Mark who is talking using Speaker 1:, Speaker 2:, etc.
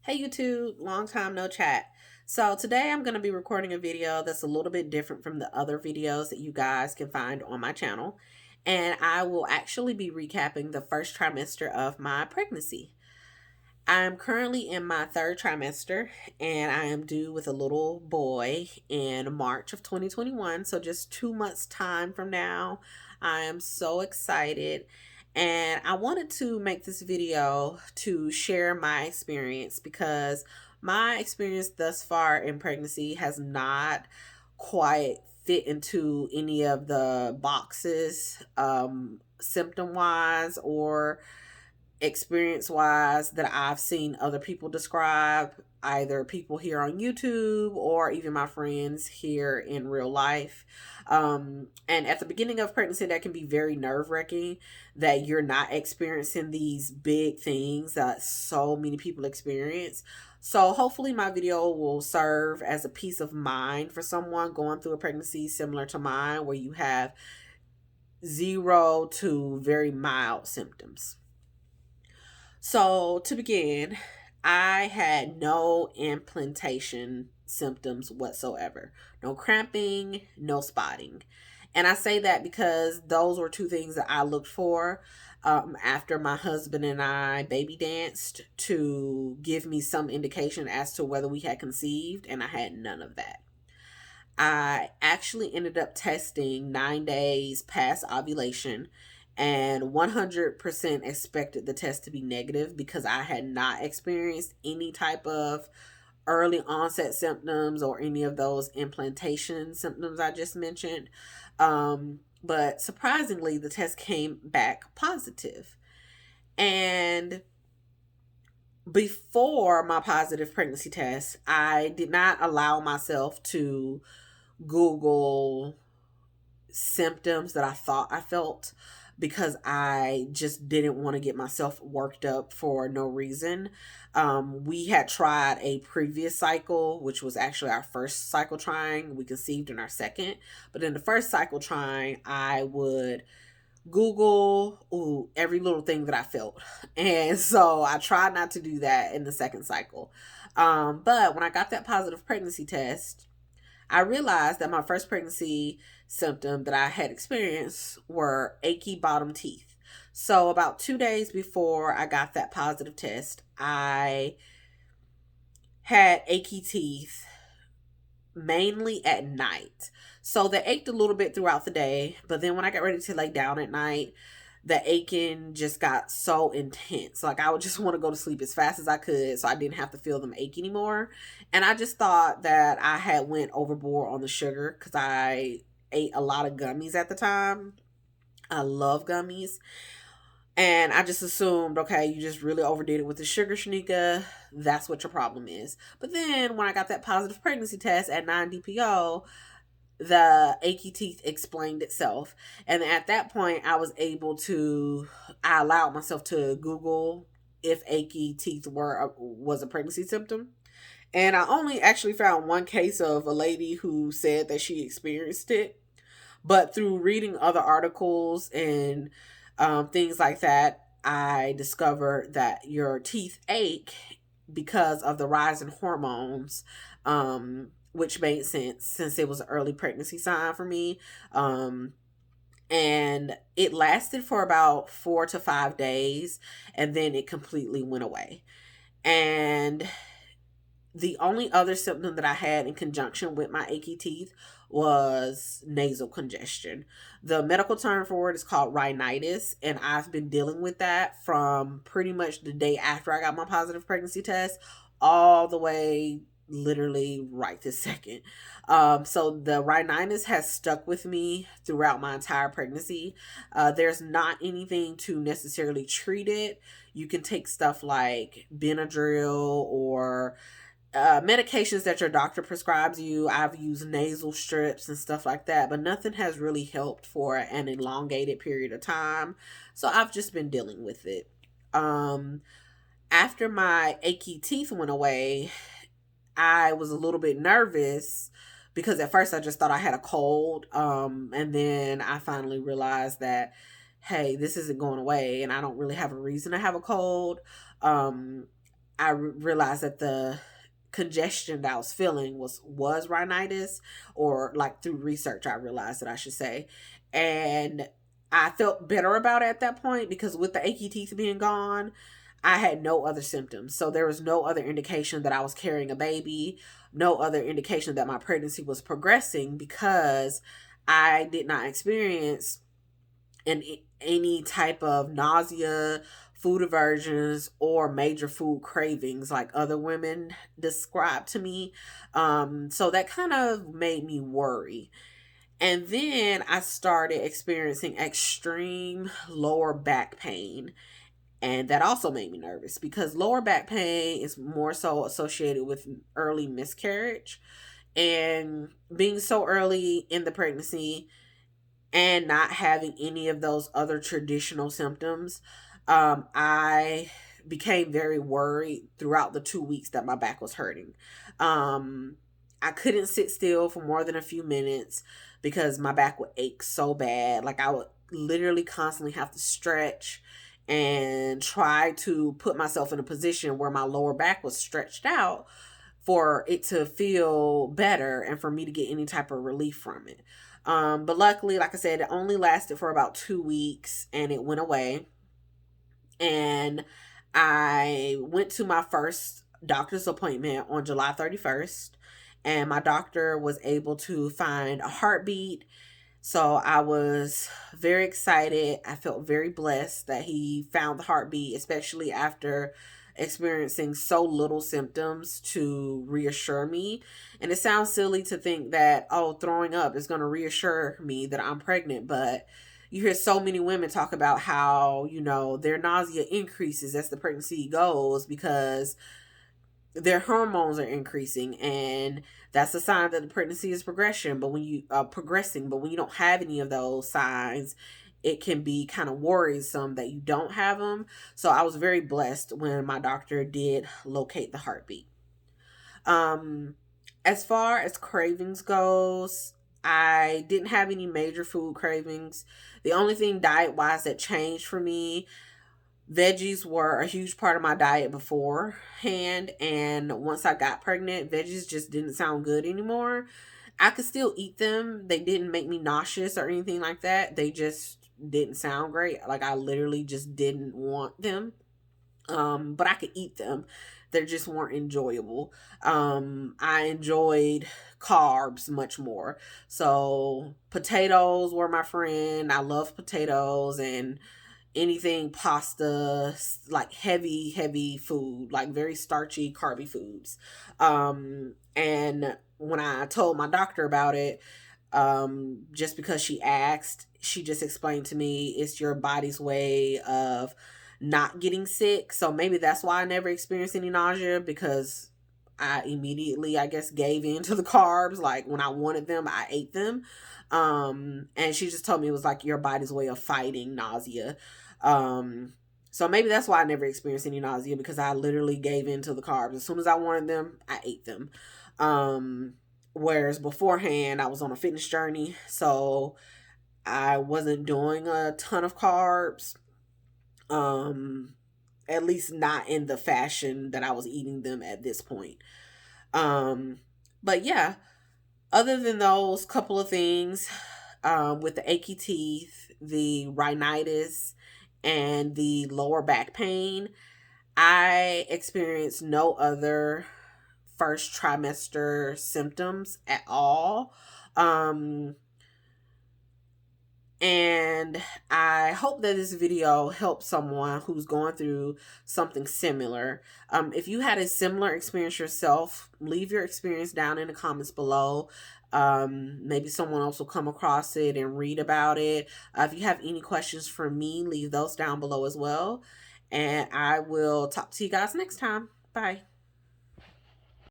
Speaker 1: Hey YouTube, long time no chat. So today I'm going to be recording a video that's a little bit different from the other videos that you guys can find on my channel. And I will actually be recapping the first trimester of my pregnancy. I'm currently in my third trimester and I am due with a little boy in March of 2021. So just 2 months time from now. I am so excited. And I wanted to make this video to share my experience because my experience thus far in pregnancy has not quite fit into any of the boxes, symptom wise or experience wise, that I've seen other people describe, either people here on YouTube or even my friends here in real life. And at the beginning of pregnancy, that can be very nerve wracking that you're not experiencing these big things that so many people experience. So, hopefully, my video will serve as a peace of mind for someone going through a pregnancy similar to mine, where you have zero to very mild symptoms. So, to begin, I had no implantation symptoms whatsoever. No cramping, no spotting. And I say that because those were two things that I looked for after my husband and I baby danced to give me some indication as to whether we had conceived, and I had none of that. I actually ended up testing 9 days past ovulation and 100% expected the test to be negative because I had not experienced any type of early onset symptoms or any of those implantation symptoms I just mentioned. But surprisingly, the test came back positive. And before my positive pregnancy test, I did not allow myself to Google symptoms that I thought I felt because I just didn't want to get myself worked up for no reason. We had tried a previous cycle, which was actually our first cycle trying. We conceived in our second, but in the first cycle trying, I would Google every little thing that I felt. And so I tried not to do that in the second cycle. But when I got that positive pregnancy test, I realized that my first pregnancy symptom that I had experienced were achy bottom teeth. So, about 2 days before I got that positive test, I had achy teeth mainly at night. So, they ached a little bit throughout the day, but then when I got ready to lay down at night, the aching just got so intense. Like, I would just want to go to sleep as fast as I could so I didn't have to feel them ache anymore. And I just thought that I had went overboard on the sugar because I ate a lot of gummies at the time. I love gummies. And I just assumed, okay, you just really overdid it with the sugar, Shanika. That's what your problem is. But then when I got that positive pregnancy test at 9 DPO, the achy teeth explained itself. And at that point, I allowed myself to Google if achy teeth was a pregnancy symptom. And I only actually found one case of a lady who said that she experienced it. But through reading other articles and things like that, I discovered that your teeth ache because of the rise in hormones, which made sense since it was an early pregnancy sign for me. And it lasted for about 4 to 5 days, and then it completely went away. And the only other symptom that I had in conjunction with my achy teeth was nasal congestion. The medical term for it is called rhinitis, and I've been dealing with that from pretty much the day after I got my positive pregnancy test all the way literally right this second. So the rhinitis has stuck with me throughout my entire pregnancy. There's not anything to necessarily treat it. You can take stuff like Benadryl or medications that your doctor prescribes you. I've used nasal strips and stuff like that, but nothing has really helped for an elongated period of time. So I've just been dealing with it. After my achy teeth went away, I was a little bit nervous because at first I just thought I had a cold. And then I finally realized that, hey, this isn't going away and I don't really have a reason to have a cold. realized that the congestion that I was feeling was rhinitis, or like through research I realized that I should say. And I felt better about it at that point because with the achy teeth being gone, I had no other symptoms. So there was no other indication that I was carrying a baby, no other indication that my pregnancy was progressing, because I did not experience any type of nausea, food aversions, or major food cravings like other women described to me. So that kind of made me worry. And then I started experiencing extreme lower back pain. And that also made me nervous because lower back pain is more so associated with early miscarriage. And being so early in the pregnancy and not having any of those other traditional symptoms, I became very worried throughout the 2 weeks that my back was hurting. Um, I couldn't sit still for more than a few minutes because my back would ache so bad. Like I would literally constantly have to stretch and try to put myself in a position where my lower back was stretched out for it to feel better and for me to get any type of relief from it. But luckily, like I said, it only lasted for about 2 weeks and it went away. And I went to my first doctor's appointment on July 31st, and my doctor was able to find a heartbeat. So I was very excited. I felt very blessed that he found the heartbeat, especially after experiencing so little symptoms to reassure me. And it sounds silly to think that, oh, throwing up is going to reassure me that I'm pregnant, but you hear so many women talk about how, their nausea increases as the pregnancy goes because their hormones are increasing, and that's a sign that the pregnancy is progression. But when you progressing, but when you don't have any of those signs, it can be kind of worrisome that you don't have them. So I was very blessed when my doctor did locate the heartbeat. um as far as cravings goes, I didn't have any major food cravings. The only thing diet wise that changed for me, veggies were a huge part of my diet beforehand, and once I got pregnant, veggies just didn't sound good anymore. I could still eat them. They didn't make me nauseous or anything like that. They just didn't sound great. Like I literally just didn't want them. But I could eat them. They just weren't enjoyable. I enjoyed carbs much more. So potatoes were my friend. I love potatoes and anything pasta, like heavy food, like very starchy, carby foods. And when I told my doctor about it, just because she asked, she just explained to me it's your body's way of not getting sick. So maybe that's why I never experienced any nausea, because I immediately, I guess, gave in to the carbs. Like when I wanted them, I ate them. And she just told me it was like your body's way of fighting nausea. So maybe that's why I never experienced any nausea, because I literally gave in to the carbs. As soon as I wanted them, I ate them. Whereas beforehand, I was on a fitness journey, so I wasn't doing a ton of carbs. Um, at least not in the fashion that I was eating them at this point. Um, but yeah, other than those couple of things, with the achy teeth, the rhinitis, and the lower back pain, I experienced no other first trimester symptoms at all. Um, and I hope that this video helps someone who's going through something similar. If you had a similar experience yourself, leave your experience down in the comments below. Maybe someone else will come across it and read about it. If you have any questions for me, leave those down below as well. And I will talk to you guys next time. Bye.